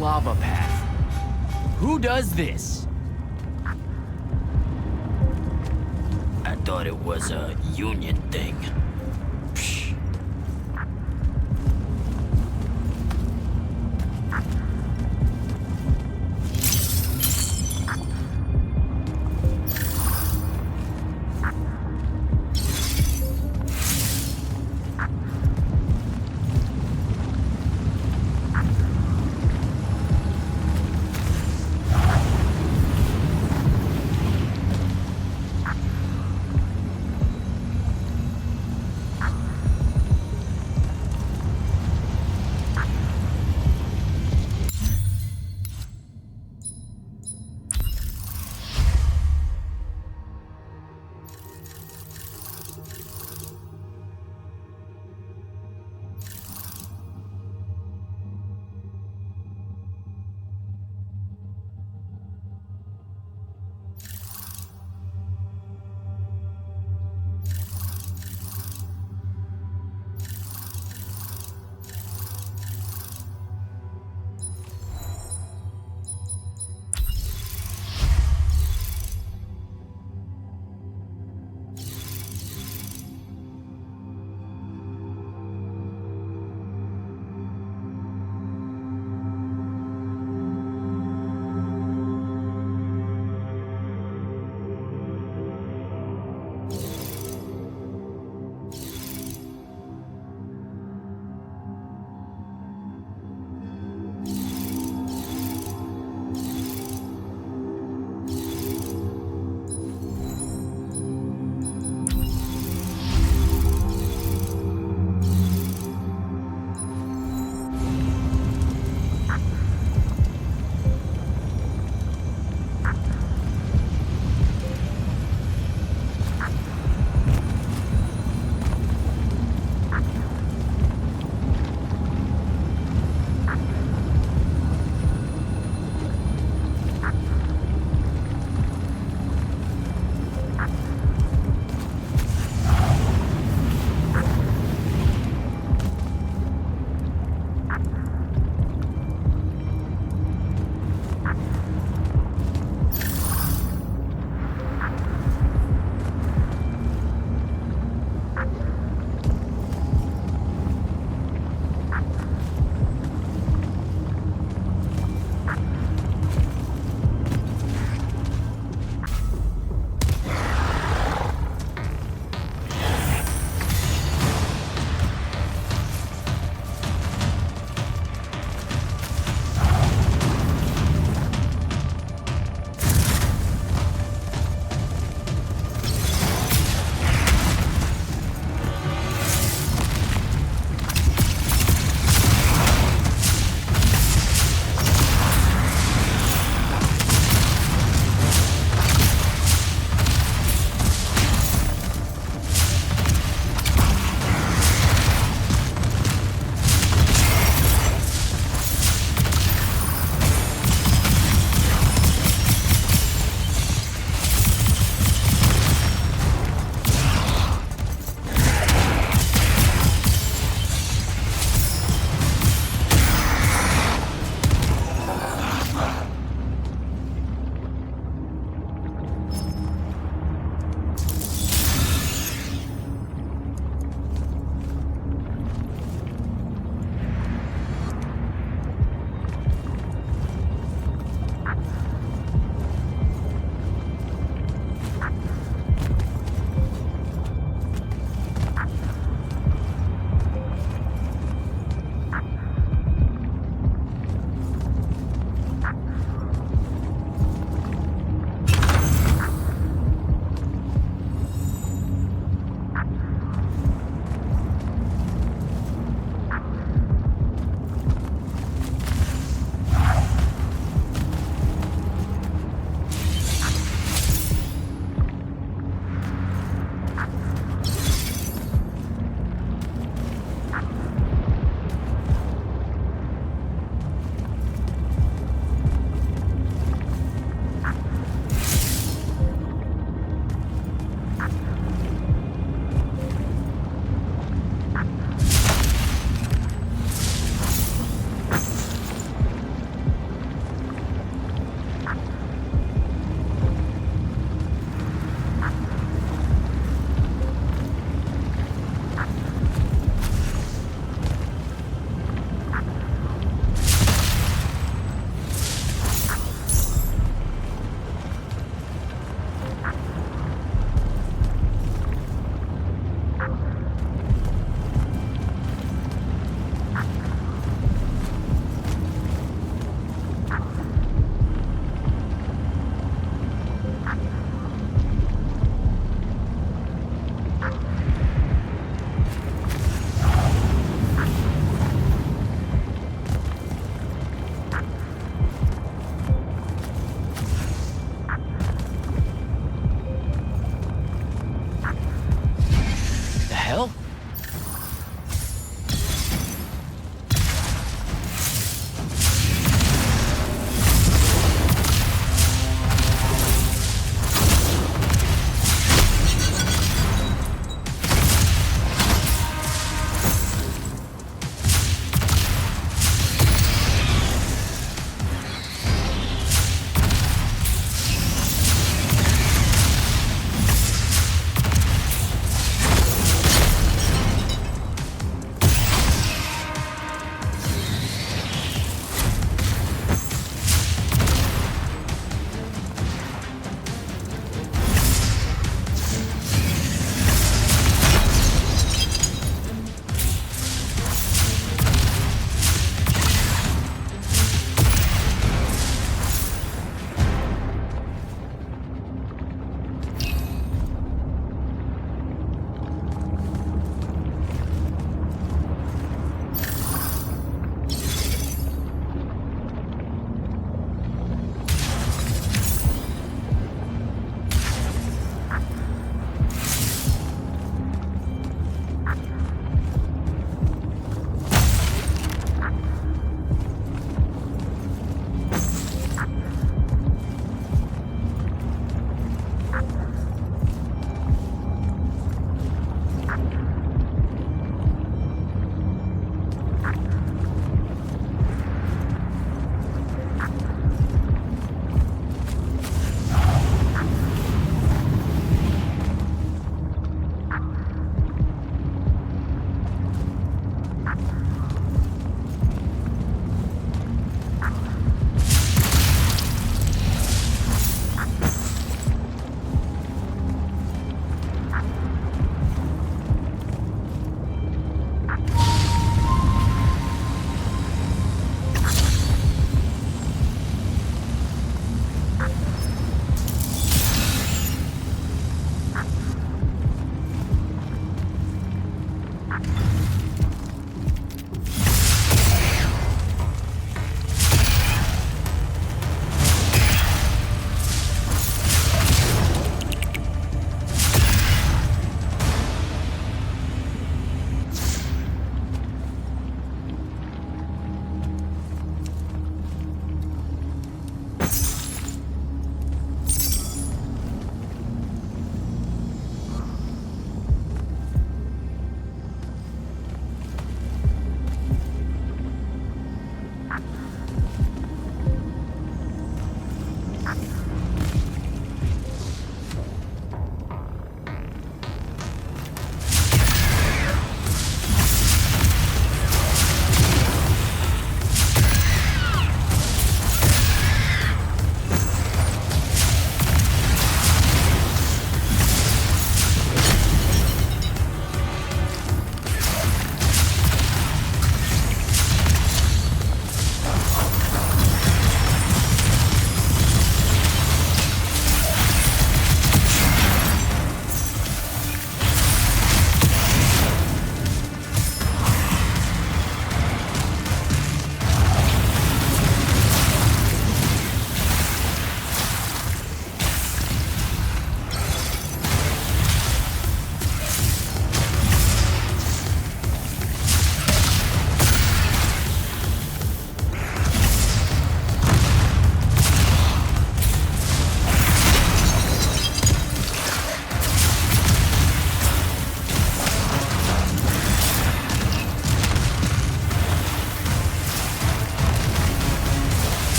lava path. Who does this? I thought it was a union thing. Psh.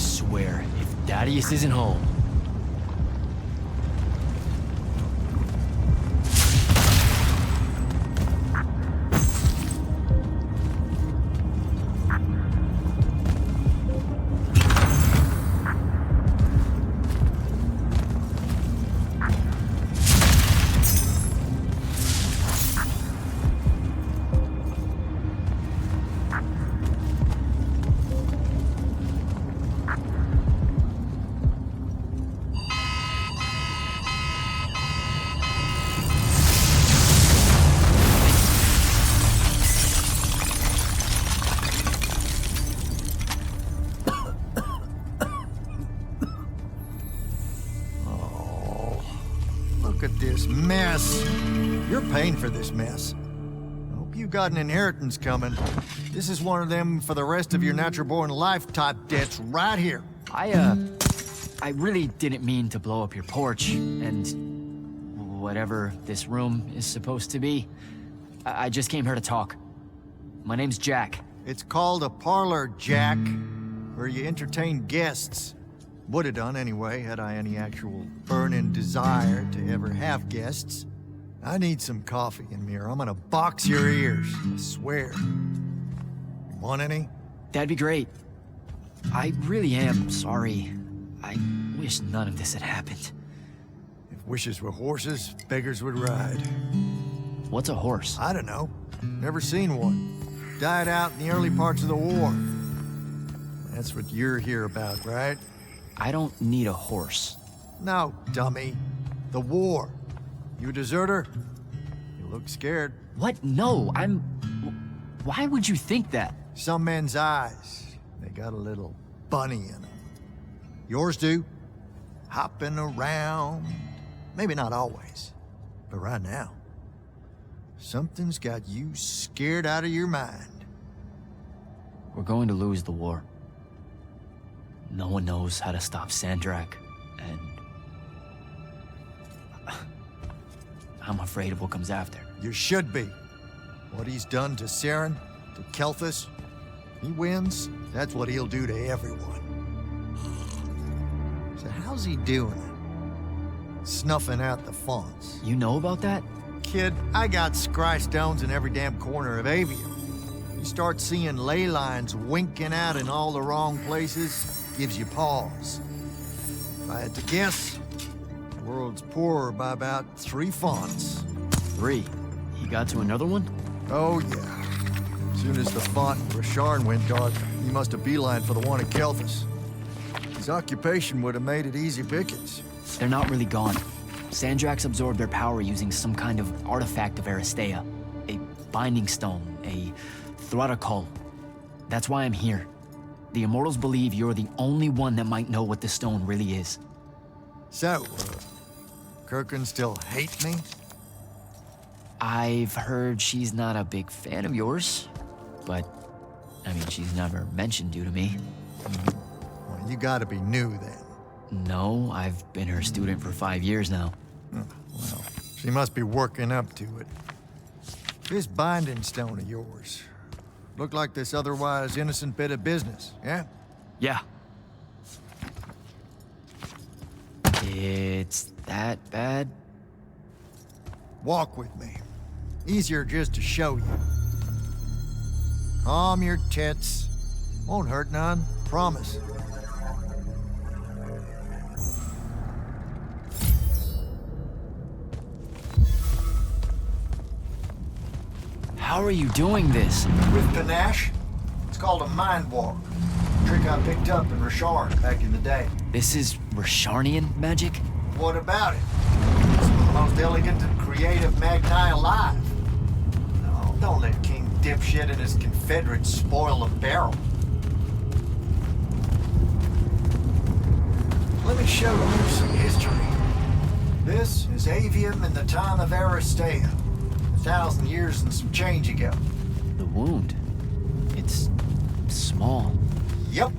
swear, if Thaddeus isn't home... Look at this mess. You're paying for this mess. Hope you got an inheritance coming. This is one of them for the rest of your natural-born life type debts right here. I really didn't mean to blow up your porch, and whatever this room is supposed to be. I just came here to talk. My name's Jack. It's called a parlor, Jack, where you entertain guests. Would have done anyway, had I any actual burning desire to ever have guests. I need some coffee in me, or I'm gonna box your ears, I swear. You want any? That'd be great. I really am sorry. I wish none of this had happened. If wishes were horses, beggars would ride. What's a horse? I don't know. Never seen one. Died out in the early parts of the war. That's what you're here about, right? I don't need a horse. No, dummy. The war. You a deserter? You look scared. What? No, I'm... Why would you think that? Some men's eyes, they got a little bunny in them. Yours do. Hopping around. Maybe not always, but right now. Something's got you scared out of your mind. We're going to lose the war. No one knows how to stop Sandrak, and... I'm afraid of what comes after. You should be. What he's done to Saren, to Kelthus, he wins, that's what he'll do to everyone. So how's he doing it? Snuffing out the fonts. You know about that? Kid, I got scry stones in every damn corner of Aveum. You start seeing ley lines winking out in all the wrong places, gives you pause. If I had to guess, the world's poorer by about 3 fonts. 3? He got to another one? Oh, yeah. As soon as the font in Rasharn went dark, he must have beelined for the one at Kelthus. His occupation would have made it easy pickings. They're not really gone. Sandrax absorbed their power using some kind of artifact of Aristea. A binding stone, a Thrutakul. That's why I'm here. The Immortals believe you're the only one that might know what the stone really is. So, Kirkin still hate me? I've heard she's not a big fan of yours, but, I mean, she's never mentioned you to me. Well, you gotta be new then. No, I've been her student for 5 years now. Well, she must be working up to it. This binding stone of yours, looked like this otherwise innocent bit of business, yeah? Yeah. It's that bad? Walk with me. Easier just to show you. Calm your tits. Won't hurt none, promise. How are you doing this? With panache, it's called a mind walk. A trick I picked up in Rasharn back in the day. This is Rasharnian magic? What about it? It's the most elegant and creative Magni alive. No, don't let King Dipshit and his Confederates spoil the barrel. Let me show you some history. This is Aveum in the time of Aristea. 1,000 years and some change ago. The wound. It's small. Yep.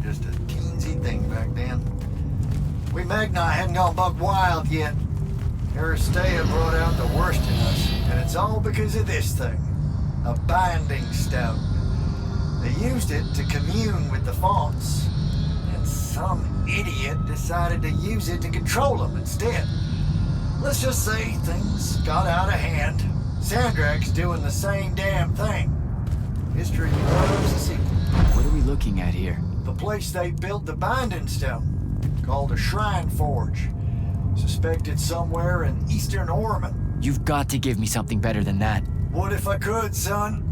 Just a teensy thing back then. We Magni hadn't gone buck wild yet. Aristea brought out the worst in us, and it's all because of this thing. A binding stone. They used it to commune with the fonts. decided to use it to control them instead. Let's just say things got out of hand. Sandrak's doing the same damn thing. History loves a sequel. What are we looking at here? The place they built the binding stone, called a shrine forge. Suspected somewhere in eastern Orman. You've got to give me something better than that. What if I could, son?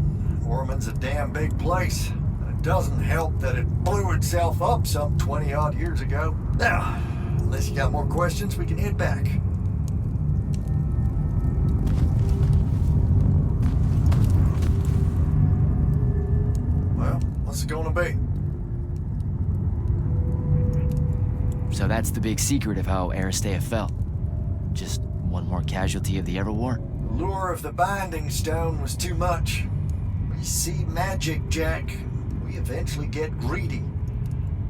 Orman's a damn big place. And it doesn't help that it blew itself up some 20-odd years ago. Now, unless you got more questions, we can head back. Well, what's it gonna be? So that's the big secret of how Aristea fell. Just one more casualty of the Everwar? The lure of the binding stone was too much. We see magic, Jack. We eventually get greedy.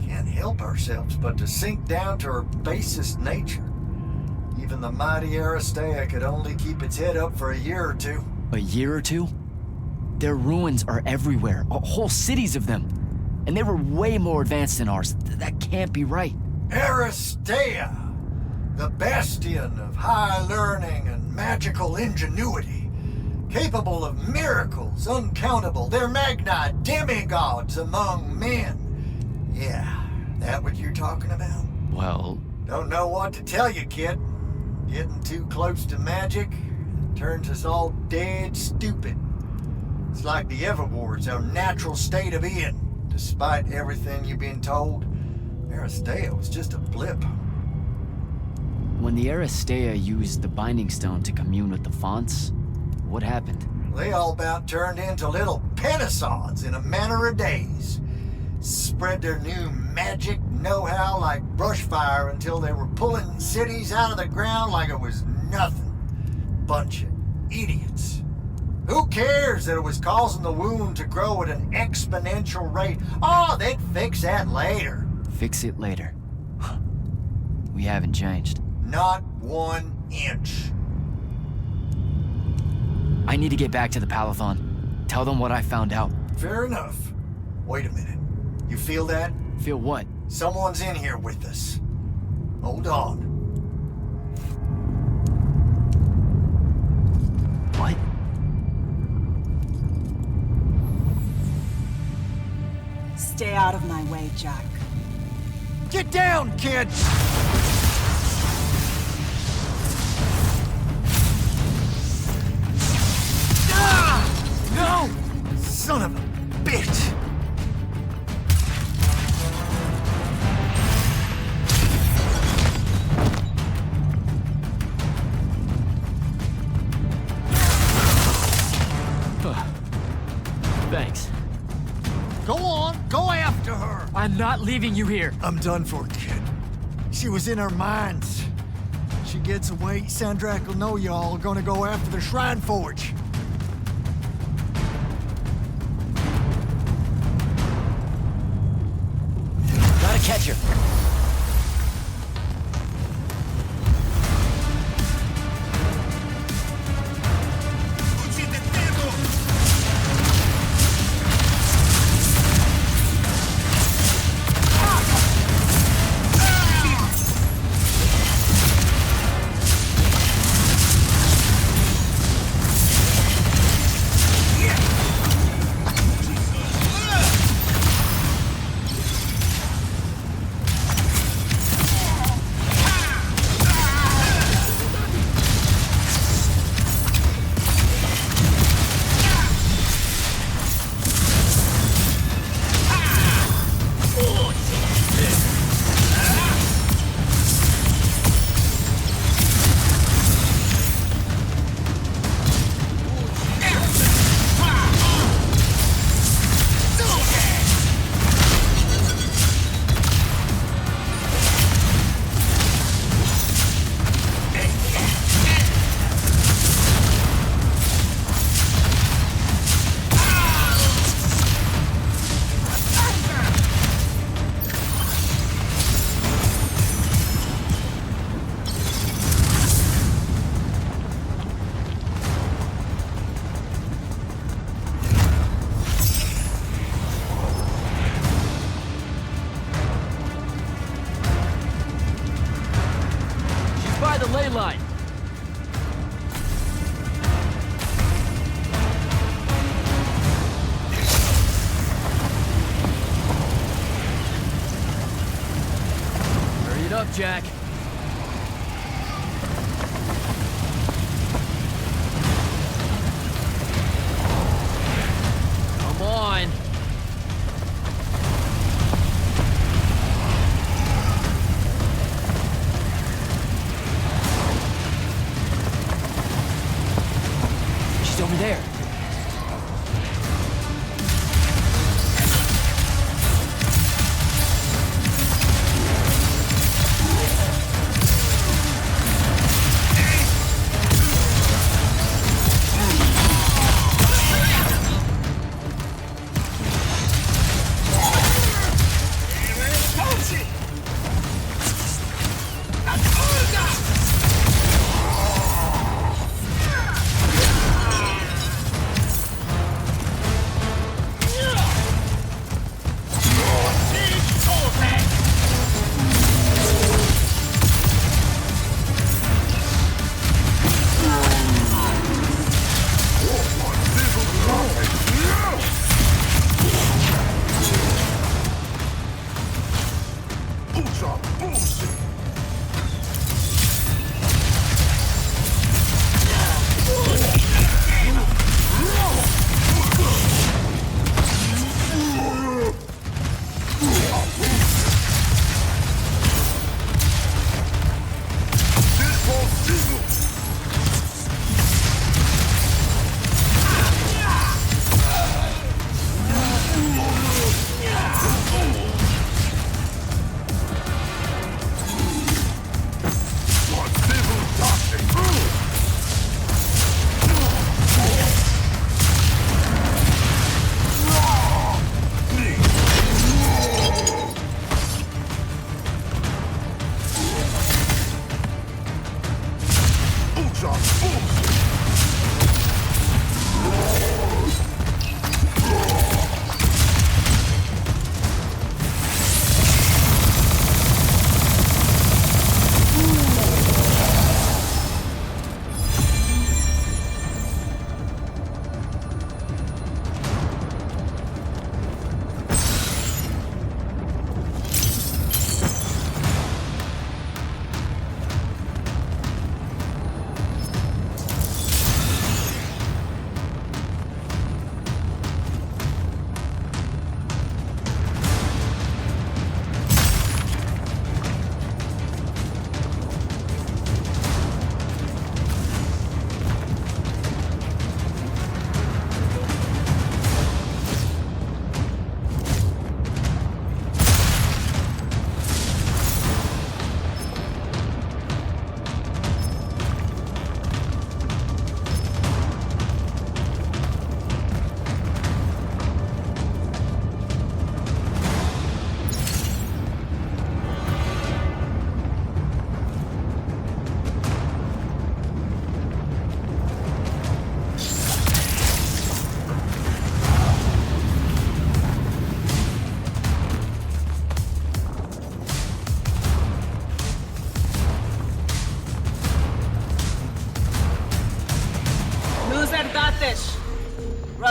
Can't help ourselves but to sink down to our basest nature. Even the mighty Aristea could only keep its head up for a year or two. A year or two? Their ruins are everywhere, whole cities of them. And they were way more advanced than ours. That can't be right. Aristea, the bastion of high learning and magical ingenuity, capable of miracles uncountable. They're magna demigods among men. Yeah, that what you're talking about? Well... Don't know what to tell you, kid. Getting too close to magic turns us all dead stupid. It's like the Everwar's our natural state of being. Despite everything you've been told, Aristea was just a blip. When the Aristea used the Binding Stone to commune with the Fonts, what happened? They all about turned into little penasons in a matter of days. Spread their new magic know-how like brushfire until they were pulling cities out of the ground like it was nothing. Bunch of idiots. Who cares that it was causing the wound to grow at an exponential rate? Oh, they'd fix that later. Fix it later. We haven't changed. Not 1 inch. I need to get back to the Palathon. Tell them what I found out. Fair enough. Wait a minute. You feel that? Feel what? Someone's in here with us. Hold on. What? Stay out of my way, Jack. Get down, kid! Ah! No! Son of a bitch! Thanks. Go on, go after her! I'm not leaving you here. I'm done for, kid. She was in our minds. She gets away, Sandrak will know y'all are gonna go after the Shrine Forge. Gotta catch her. line. Hurry it up, Jack. Come on. She's over there.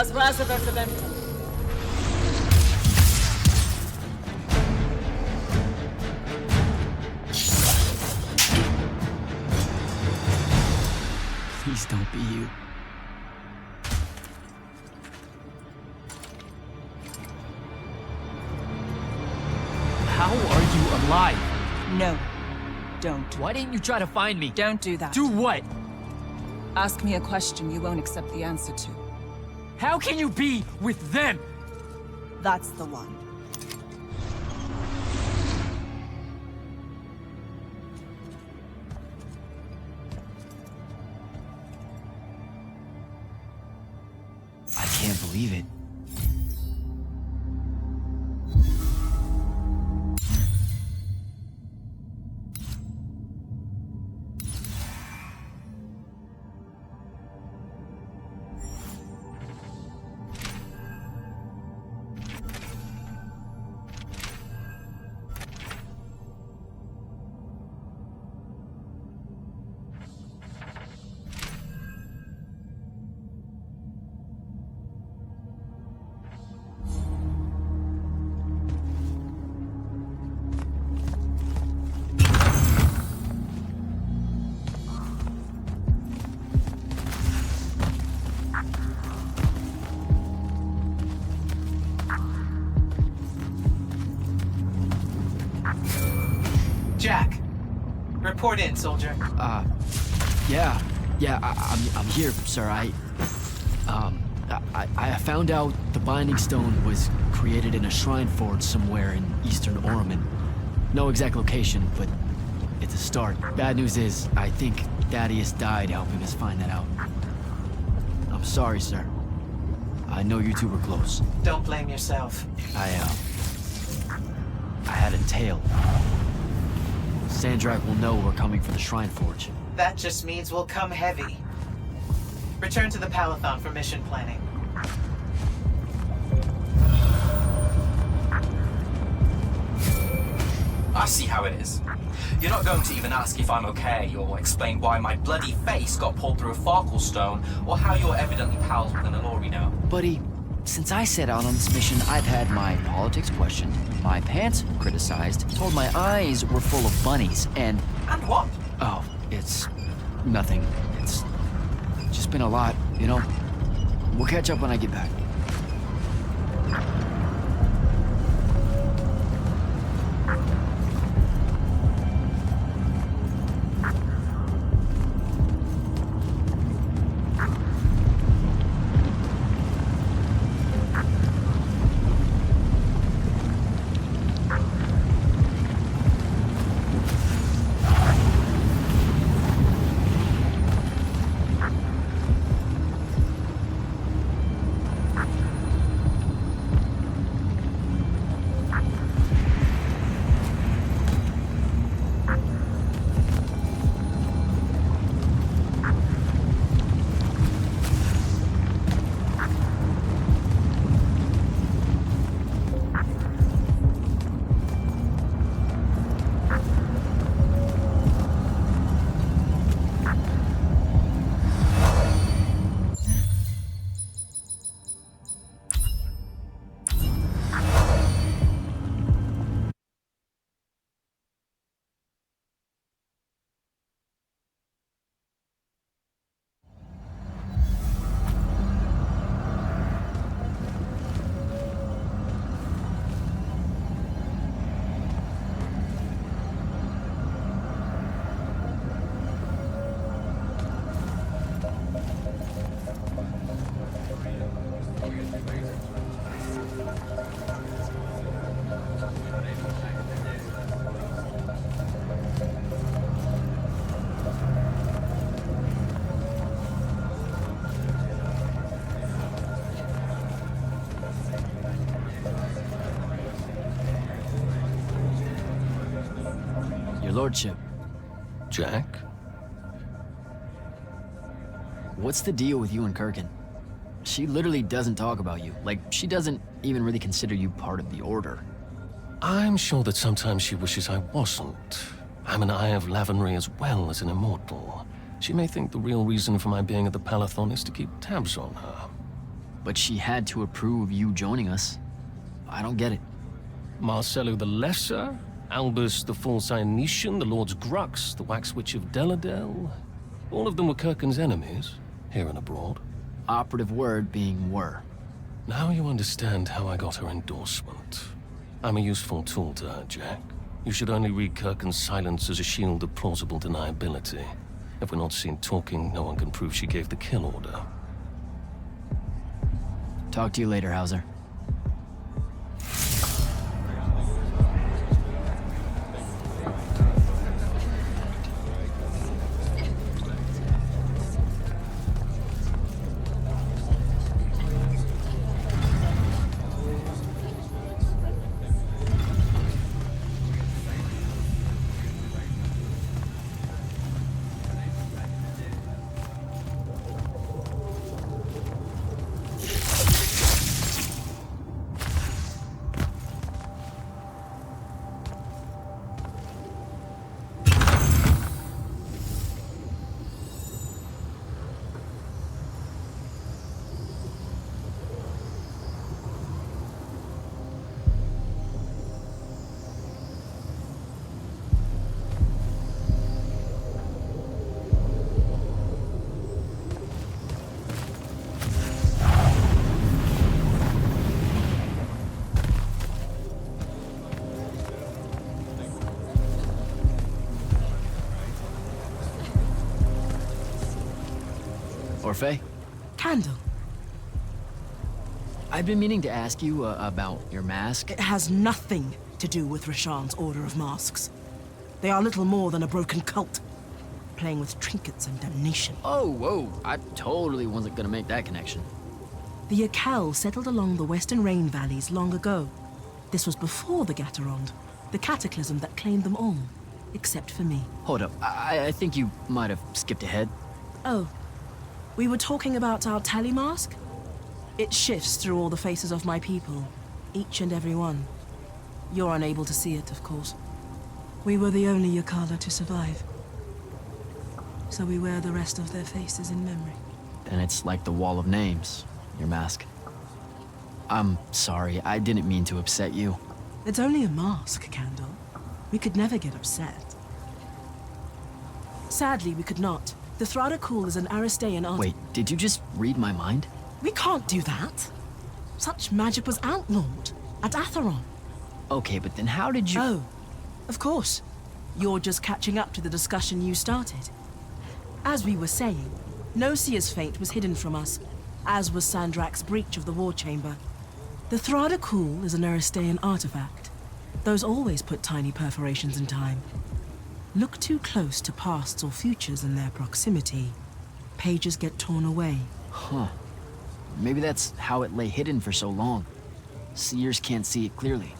Razrazovec event. Please don't be you. How are you alive? No, don't. Why didn't you try to find me? Don't do that. Do what? Ask me a question you won't accept the answer to. How can you be with them? That's the one. I can't believe it. Jack, report in, soldier. Yeah, I'm here, sir. I found out the Binding Stone was created in a shrine forge somewhere in eastern Oromon. No exact location, but it's a start. Bad news is, I think Thaddeus died helping us find that out. I'm sorry, sir. I know you two were close. Don't blame yourself. I had a tail. Sandrak will know we're coming for the shrine forge. That just means we'll come heavy. Return to the Palathon for mission planning. I see how it is. You're not going to even ask if I'm okay, or explain why my bloody face got pulled through a Farkle stone, or how you're evidently pals with an Alori now. Buddy, since I set out on this mission, I've had my politics questioned, my pants criticized, told my eyes were full of bunnies, and... And what? Oh, it's... nothing. It's just been a lot, you know? We'll catch up when I get back. Your lordship, Jack? what's the deal with you and Kirkin? She literally doesn't talk about you. Like, she doesn't even really consider you part of the Order. I'm sure that sometimes she wishes I wasn't. I'm an Eye of Lavenry as well as an Immortal. She may think the real reason for my being at the Palathon is to keep tabs on her. But she had to approve you joining us. I don't get it. Marcello the Lesser, Albus the False Ionetian, the Lord's Grux, the Wax Witch of Deladel. All of them were Kirkin's enemies, here and abroad. Operative word being were. Now you understand how I got her endorsement. I'm a useful tool to her, Jack. You should only read Kirkin's silence as a shield of plausible deniability. If we're not seen talking, no one can prove she gave the kill order. Talk to you later, Hauser. Orphe? Candle. I've been meaning to ask you about your mask. It has nothing to do with Rasharn's Order of Masks. They are little more than a broken cult, playing with trinkets and damnation. Oh, whoa, I totally wasn't gonna make that connection. The Akel settled along the western rain valleys long ago. This was before the Gaterond, the cataclysm that claimed them all, except for me. Hold up, I think you might have skipped ahead. Oh, we were talking about our tally mask? It shifts through all the faces of my people, each and every one. You're unable to see it, of course. We were the only Yakala to survive. So we wear the rest of their faces in memory. Then it's like the wall of names, your mask. I'm sorry, I didn't mean to upset you. It's only a mask, Candle. We could never get upset. Sadly, we could not. The Thradakul is an Aristean art. Wait, did you just read my mind? We can't do that. Such magic was outlawed at Atheron. Okay, but then how did you... Oh, of course. You're just catching up to the discussion you started. As we were saying, Nosia's fate was hidden from us, as was Sandrak's breach of the War Chamber. The Thradakul is an Aristean artifact. Those always put tiny perforations in time. Look too close to pasts or futures in their proximity. Pages get torn away. Huh. Maybe that's how it lay hidden for so long. Seers can't see it clearly.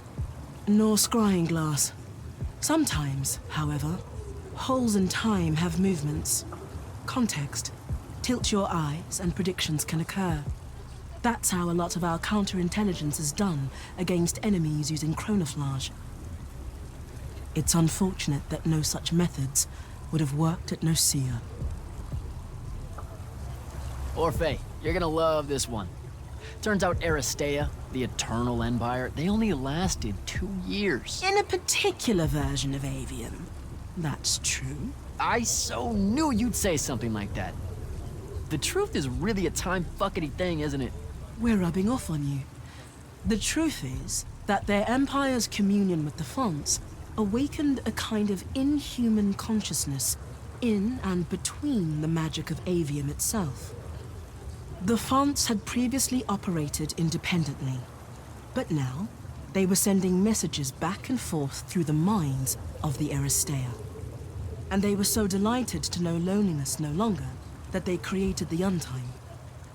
Nor scrying glass. Sometimes, however, holes in time have movements. Context. Tilt your eyes and predictions can occur. That's how a lot of our counterintelligence is done against enemies using chronoflage. It's unfortunate that no such methods would have worked at Nosia. Orphe, you're gonna love this one. Turns out Aristea, the Eternal Empire, they only lasted 2 years. In a particular version of Aveum. That's true. I so knew you'd say something like that. The truth is really a time-fuckety thing, isn't it? We're rubbing off on you. The truth is that their empire's communion with the fonts awakened a kind of inhuman consciousness in and between the magic of Aveum itself. The fonts had previously operated independently, but now they were sending messages back and forth through the minds of the Aristea. And they were so delighted to know loneliness no longer that they created the Untime.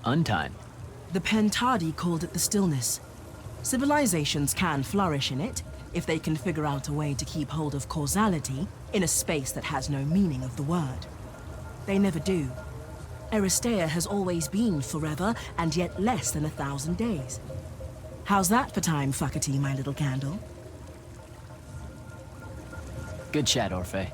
Untime? The Pentadi called it the Stillness. Civilizations can flourish in it if they can figure out a way to keep hold of causality in a space that has no meaning of the word. They never do. Aristea has always been forever and yet less than 1,000 days. How's that for time fuckety, my little candle? Good chat, Orphe.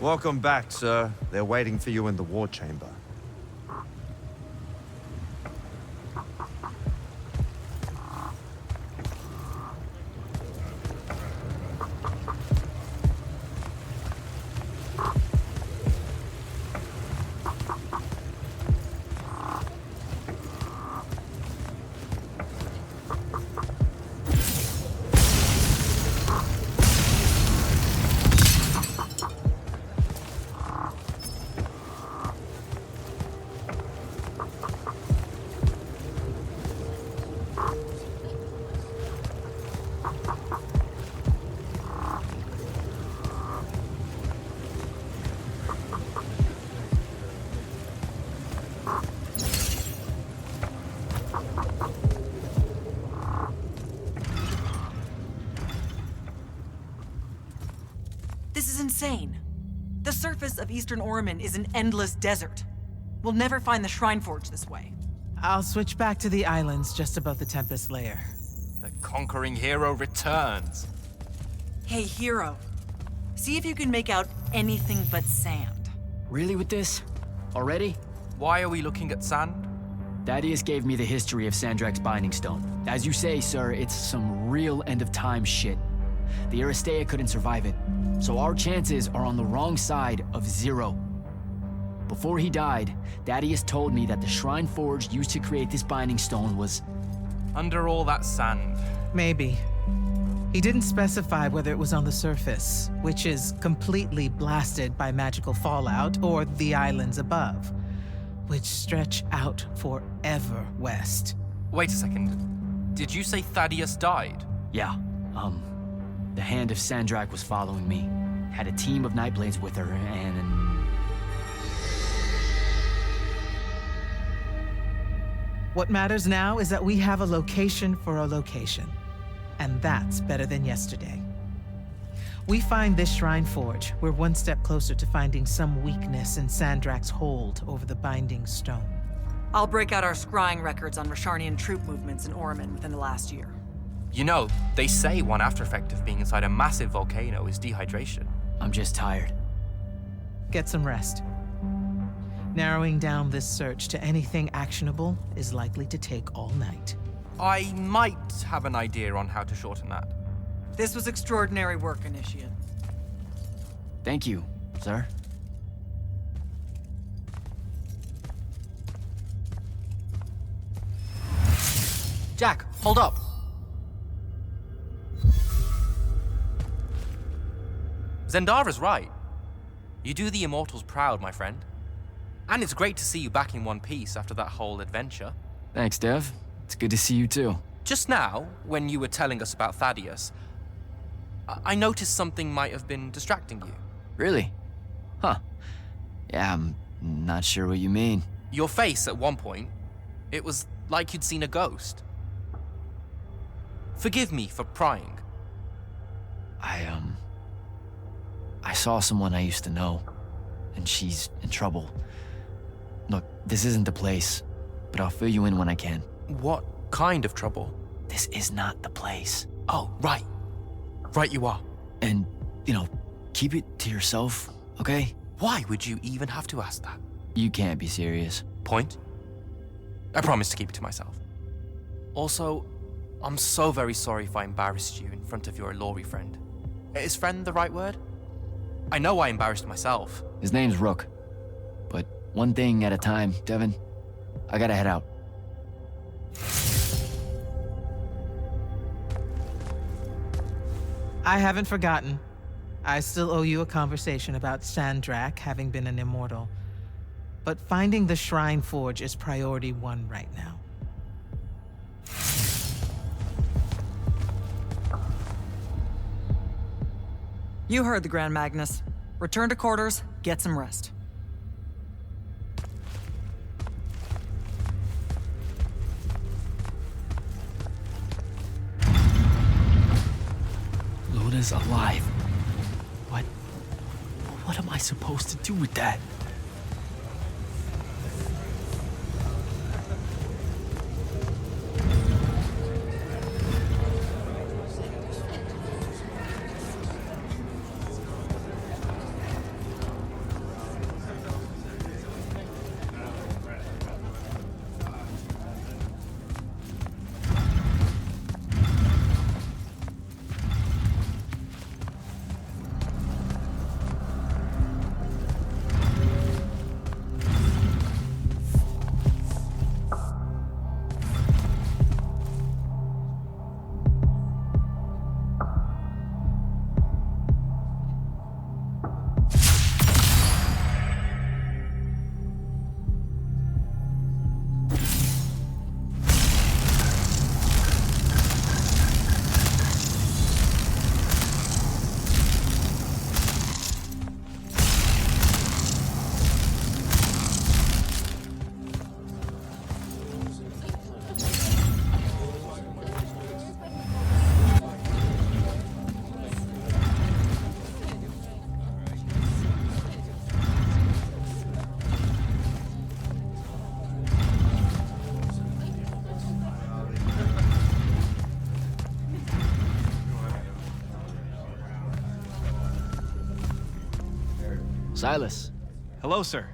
Welcome back, sir. They're waiting for you in the war chamber. This is insane. The surface of Eastern Orman is an endless desert. We'll never find the Shrine Forge this way. I'll switch back to the islands just above the Tempest Lair. The conquering hero returns. Hey, hero. See if you can make out anything but sand. Really with this? Already? Why are we looking at sand? Thaddeus gave me the history of Sandrak's Binding Stone. As you say, sir, it's some real end-of-time shit. The Aristea couldn't survive it, so our chances are on the wrong side of 0. Before he died, Thaddeus told me that the Shrine Forge used to create this Binding Stone was... Under all that sand. Maybe. He didn't specify whether it was on the surface, which is completely blasted by magical fallout, or the islands above, which stretch out forever west. Wait a second. Did you say Thaddeus died? Yeah, the Hand of Sandrak was following me. Had a team of Nightblades with her, and... What matters now is that we have a location for a location. And that's better than yesterday. We find this Shrine Forge, we're one step closer to finding some weakness in Sandrak's hold over the Binding Stone. I'll break out our scrying records on Rasharnian troop movements in Orman within the last year. You know, they say one after effect of being inside a massive volcano is dehydration. I'm just tired. Get some rest. Narrowing down this search to anything actionable is likely to take all night. I might have an idea on how to shorten that. This was extraordinary work, Initiate. Thank you, sir. Jack, hold up. Zendara's right. You do the Immortals proud, my friend. And it's great to see you back in one piece after that whole adventure. Thanks, Dev. It's good to see you too. Just now, when you were telling us about Thaddeus, I noticed something might have been distracting you. Really? Huh. Yeah, I'm not sure what you mean. Your face at one point, it was like you'd seen a ghost. Forgive me for prying. I saw someone I used to know, and she's in trouble. Look, this isn't the place, but I'll fill you in when I can. What kind of trouble? This is not the place. Oh, right. Right you are. And, keep it to yourself, okay? Why would you even have to ask that? You can't be serious. Point? I promise to keep it to myself. Also, I'm so very sorry if I embarrassed you in front of your Ilori friend. Is friend the right word? I know I embarrassed myself. His name's Rook. But one thing at a time, Devin. I gotta head out. I haven't forgotten. I still owe you a conversation about Sandrak having been an immortal. But finding the Shrine Forge is priority 1 right now. You heard the Grand Magnus. Return to quarters, get some rest. Luna's alive. What am I supposed to do with that? Silas. Hello, sir.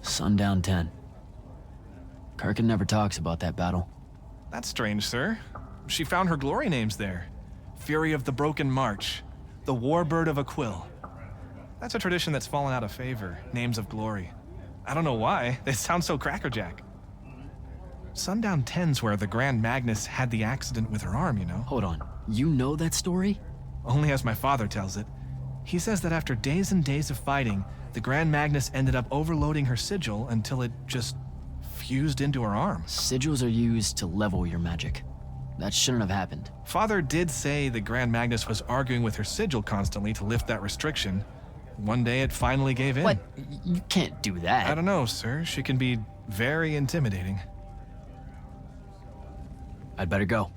Sundown 10. Kirkin never talks about that battle. That's strange, sir. She found her glory names there. Fury of the Broken March, the Warbird of Aquil. That's a tradition that's fallen out of favor, names of glory. I don't know why, they sound so crackerjack. Sundown 10's where the Grand Magnus had the accident with her arm, you know? Hold on, you know that story? Only as my father tells it. He says that after days and days of fighting, the Grand Magnus ended up overloading her sigil until it just fused into her arm. Sigils are used to level your magic. That shouldn't have happened. Father did say the Grand Magnus was arguing with her sigil constantly to lift that restriction. One day it finally gave in. What? You can't do that. I don't know, sir. She can be very intimidating. I'd better go.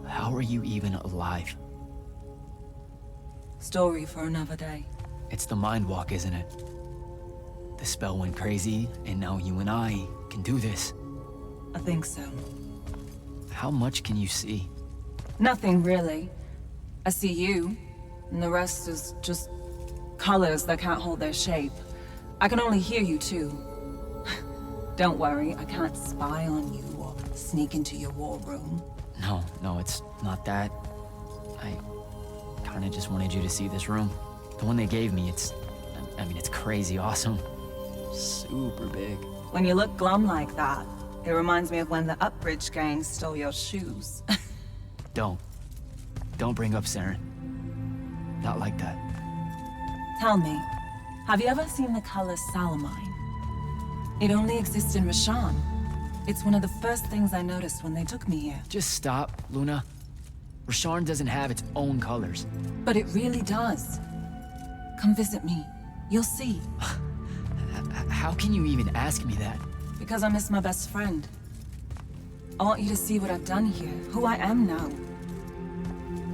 How are you even alive? Story for another day. It's the mind walk, isn't it? The spell went crazy, and now you and I can do this. I think so. How much can you see? Nothing really. I see you, and the rest is just colors that can't hold their shape. I can only hear you too. Don't worry, I can't spy on you or sneak into your war room. No, it's not that. I kinda just wanted you to see this room. The one they gave me, it's crazy awesome. Super big. When you look glum like that, it reminds me of when the Upbridge gang stole your shoes. Don't bring up Saren. Not like that. Tell me, have you ever seen the color Salamine? It only exists in Rashan. It's one of the first things I noticed when they took me here. Just stop, Luna. Rasharn doesn't have its own colors. But it really does. Come visit me. You'll see. How can you even ask me that? Because I miss my best friend. I want you to see what I've done here, who I am now.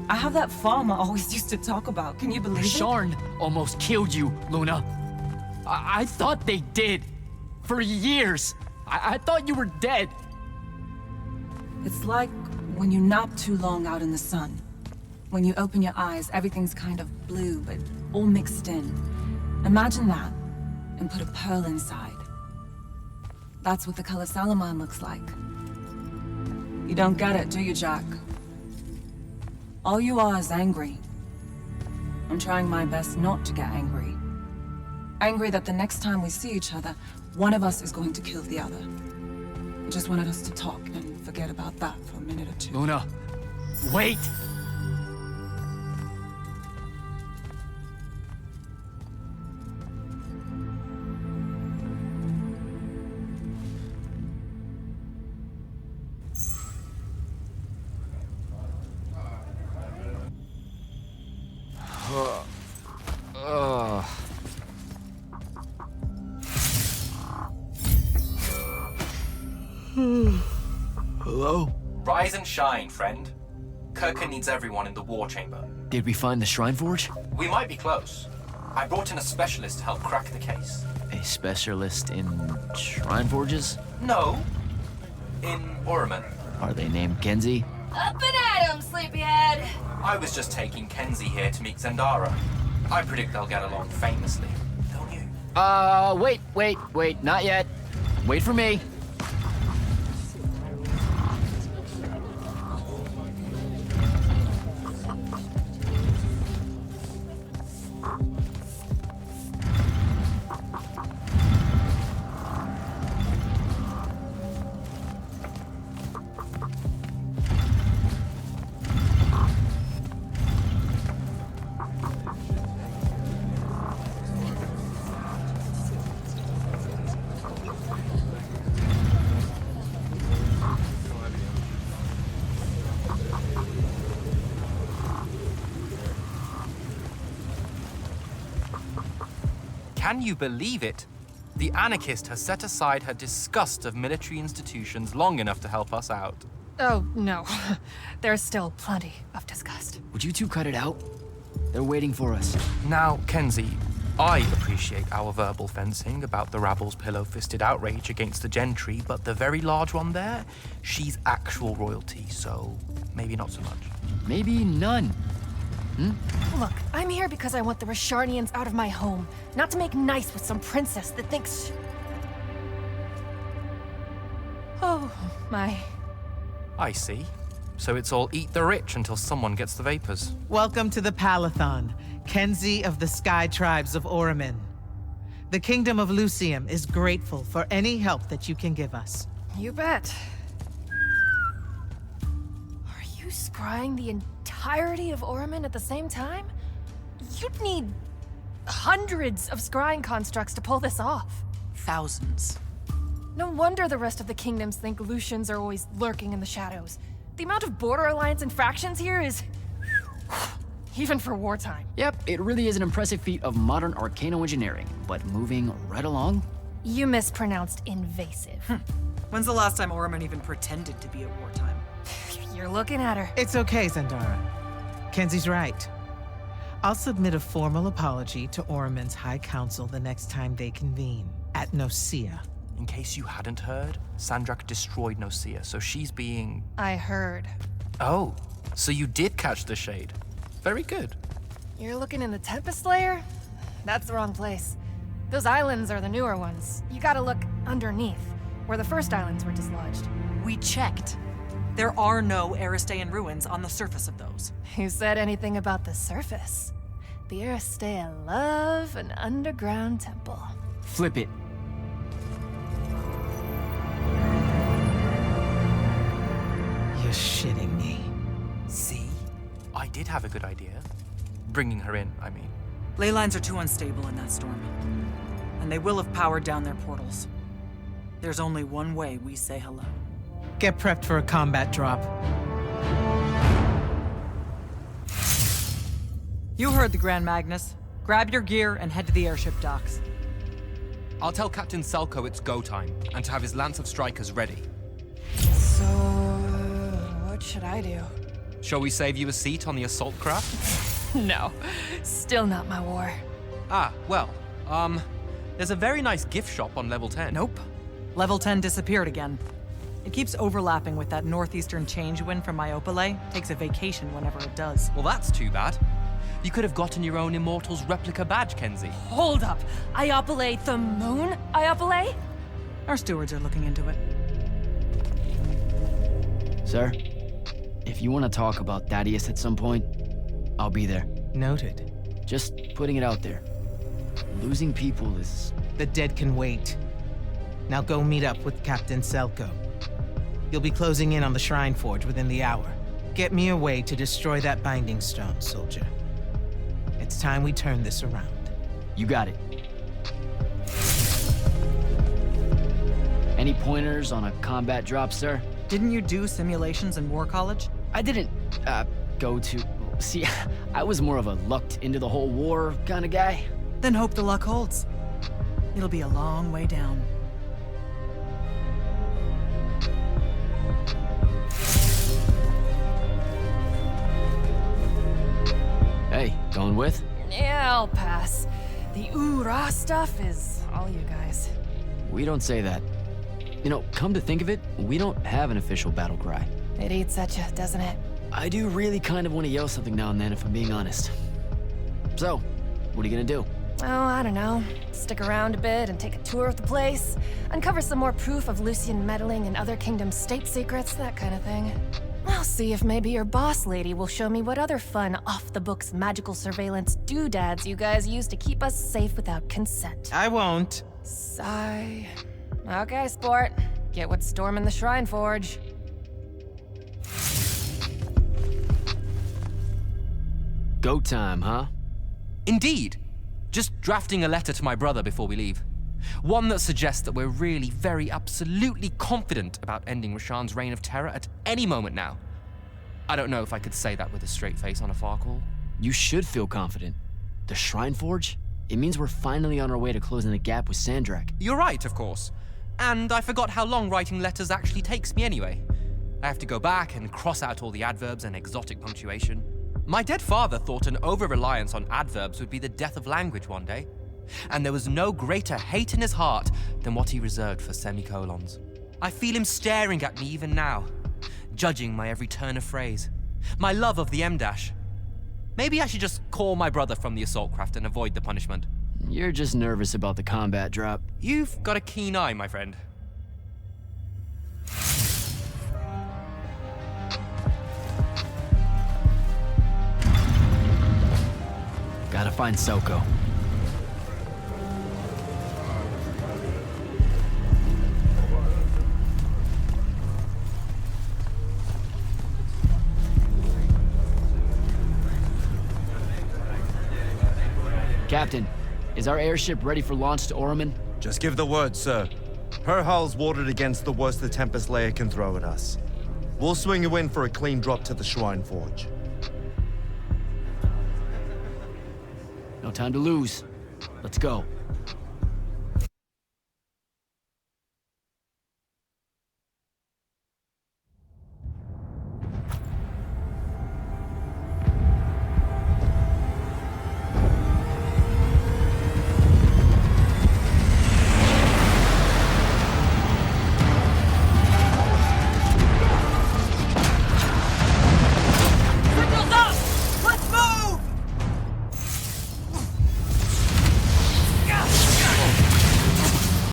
I have that farm I always used to talk about. Can you believe it? Rasharn almost killed you, Luna. I thought they did. For years. I thought you were dead. It's like when you nap too long out in the sun. When you open your eyes, everything's kind of blue, but all mixed in. Imagine that, and put a pearl inside. That's what the color Salamine looks like. You don't get it, do you, Jack? All you are is angry. I'm trying my best not to get angry. Angry that the next time we see each other, one of us is going to kill the other. I just wanted us to talk and forget about that for a minute or two. Luna, wait! Hello? Rise and shine, friend. Kirkin needs everyone in the war chamber. Did we find the Shrine Forge? We might be close. I brought in a specialist to help crack the case. A specialist in Shrine Forges? No. In Orman. Are they named Kenzie? Up and at 'em, sleepyhead! I was just taking Kenzie here to meet Zendara. I predict they'll get along famously, don't you? Wait, not yet. Wait for me. Can you believe it? The anarchist has set aside her disgust of military institutions long enough to help us out. Oh, no. There's still plenty of disgust. Would you two cut it out? They're waiting for us. Now, Kenzie, I appreciate our verbal fencing about the rabble's pillow-fisted outrage against the gentry, but the very large one there, she's actual royalty, so maybe not so much. Maybe none. Look, I'm here because I want the Rasharnians out of my home, not to make nice with some princess that thinks... Oh, my... I see. So it's all eat the rich until someone gets the vapors. Welcome to the Palathon, Kenzie of the Sky Tribes of Oramin. The Kingdom of Lucium is grateful for any help that you can give us. You bet. Are you scrying the entirety of Oramin at the same time? You'd need hundreds of scrying constructs to pull this off. Thousands. No wonder the rest of the kingdoms think Lucians are always lurking in the shadows. The amount of border alliance and factions here is... even for wartime. Yep, it really is an impressive feat of modern arcano-engineering, but moving right along? You mispronounced invasive. When's the last time Oramin even pretended to be at wartime? You're looking at her. It's okay, Zendara. Kenzie's right. I'll submit a formal apology to Oramin's High Council the next time they convene, at Nosea. In case you hadn't heard, Sandrak destroyed Nosea, so she's being... I heard. Oh, so you did catch the shade. Very good. You're looking in the Tempest Layer? That's the wrong place. Those islands are the newer ones. You gotta look underneath, where the first islands were dislodged. We checked. There are no Aristean ruins on the surface of those. Who said anything about the surface? The Aristea love an underground temple. Flip it. You're shitting me. See? I did have a good idea. Bringing her in, I mean. Ley lines are too unstable in that storm. And they will have powered down their portals. There's only one way we say hello. Get prepped for a combat drop. You heard the Grand Magnus. Grab your gear and head to the airship docks. I'll tell Captain Selko it's go time, and to have his lance of strikers ready. So, what should I do? Shall we save you a seat on the assault craft? No, still not my war. Well, there's a very nice gift shop on level 10. Nope. Level 10 disappeared again. It keeps overlapping with that northeastern change wind from Myopole. Takes a vacation whenever it does. Well, that's too bad. You could have gotten your own Immortals replica badge, Kenzie. Hold up. Iopole the moon? Iopole? Our stewards are looking into it. Sir, if you want to talk about Thaddeus at some point, I'll be there. Noted. Just putting it out there. Losing people is... The dead can wait. Now go meet up with Captain Selko. You'll be closing in on the Shrine Forge within the hour. Get me a way to destroy that binding stone, soldier. It's time we turn this around. You got it. Any pointers on a combat drop, sir? Didn't you do simulations in War College? I didn't, go to... See, I was more of a lucked into the whole war kind of guy. Then hope the luck holds. It'll be a long way down. Hey, going with? Yeah, I'll pass. The ooh-rah stuff is all you guys. We don't say that. You know, come to think of it, we don't have an official battle cry. It eats at you, doesn't it? I do really kind of want to yell something now and then, if I'm being honest. So, what are you gonna do? Oh, I don't know. Stick around a bit and take a tour of the place. Uncover some more proof of Lucian meddling in other kingdoms' state secrets, that kind of thing. I'll see if maybe your boss lady will show me what other fun, off-the-books magical surveillance doodads you guys use to keep us safe without consent. I won't. Sigh. Okay, sport. Get what's storming the Shrine Forge. Go time, huh? Indeed. Just drafting a letter to my brother before we leave. One that suggests that we're really very absolutely confident about ending Rasharn's reign of terror at any moment now. I don't know if I could say that with a straight face on a Farcall. You should feel confident. The Shrine Forge, It means we're finally on our way to closing the gap with Sandrak. You're right, of course. And I forgot how long writing letters actually takes me anyway. I have to go back and cross out all the adverbs and exotic punctuation. My dead father thought an over-reliance on adverbs would be the death of language one day. And there was no greater hate in his heart than what he reserved for semicolons. I feel him staring at me even now, judging my every turn of phrase, my love of the M-dash. Maybe I should just call my brother from the assault craft and avoid the punishment. You're just nervous about the combat drop. You've got a keen eye, my friend. Gotta find Soko. Captain, is our airship ready for launch to Orman? Just give the word, sir. Her hull's warded against the worst the Tempest layer can throw at us. We'll swing you in for a clean drop to the Shrine Forge. No time to lose. Let's go.